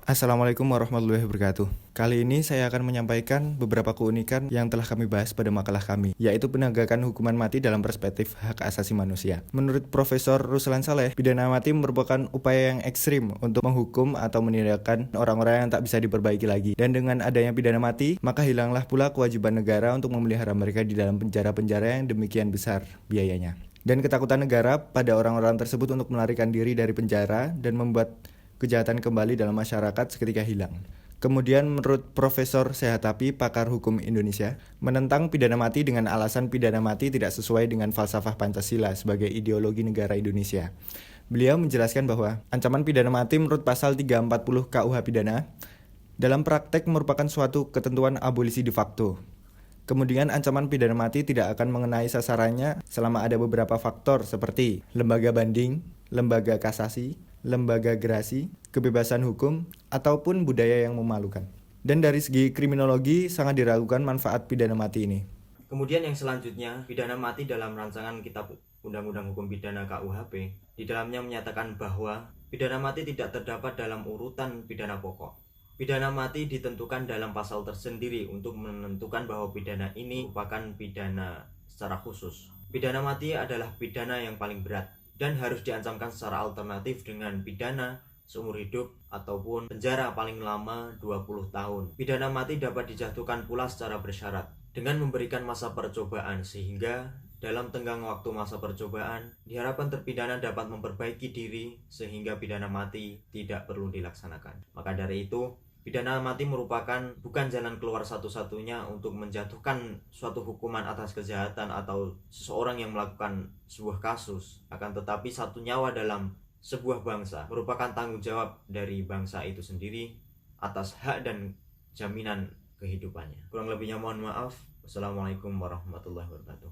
Assalamualaikum warahmatullahi wabarakatuh. Kali ini saya akan menyampaikan beberapa keunikan yang telah kami bahas pada makalah kami, yaitu penegakan hukuman mati dalam perspektif hak asasi manusia. Menurut Profesor Ruslan Saleh, pidana mati merupakan upaya yang ekstrim untuk menghukum atau menindakan orang-orang yang tak bisa diperbaiki lagi. Dan dengan adanya pidana mati, maka hilanglah pula kewajiban negara untuk memelihara mereka di dalam penjara-penjara yang demikian besar biayanya. Dan ketakutan negara pada orang-orang tersebut untuk melarikan diri dari penjara dan membuat kejahatan kembali dalam masyarakat seketika hilang. Kemudian menurut Profesor Sehatapi, pakar hukum Indonesia, menentang pidana mati dengan alasan pidana mati tidak sesuai dengan falsafah Pancasila sebagai ideologi negara Indonesia. Beliau menjelaskan bahwa ancaman pidana mati menurut pasal 340 KUH pidana dalam praktek merupakan suatu ketentuan abolisi de facto. Kemudian ancaman pidana mati tidak akan mengenai sasarannya selama ada beberapa faktor seperti lembaga banding, lembaga kasasi, lembaga gerasi, kebebasan hukum, ataupun budaya yang memalukan. Dan dari segi kriminologi sangat diragukan manfaat pidana mati ini. Kemudian yang selanjutnya, pidana mati dalam rancangan Kitab Undang-Undang Hukum Pidana KUHP, di dalamnya menyatakan bahwa pidana mati tidak terdapat dalam urutan pidana pokok. Pidana mati ditentukan dalam pasal tersendiri untuk menentukan bahwa pidana ini merupakan pidana secara khusus. Pidana mati adalah pidana yang paling berat dan harus diancamkan secara alternatif dengan pidana seumur hidup ataupun penjara paling lama 20 tahun. Pidana mati dapat dijatuhkan pula secara bersyarat dengan memberikan masa percobaan, sehingga dalam tenggang waktu masa percobaan diharapkan terpidana dapat memperbaiki diri sehingga pidana mati tidak perlu dilaksanakan. Maka dari itu, pidana mati merupakan bukan jalan keluar satu-satunya untuk menjatuhkan suatu hukuman atas kejahatan atau seseorang yang melakukan sebuah kasus, akan tetapi satu nyawa dalam sebuah bangsa merupakan tanggung jawab dari bangsa itu sendiri atas hak dan jaminan kehidupannya. Kurang lebihnya mohon maaf. Wassalamualaikum warahmatullahi wabarakatuh.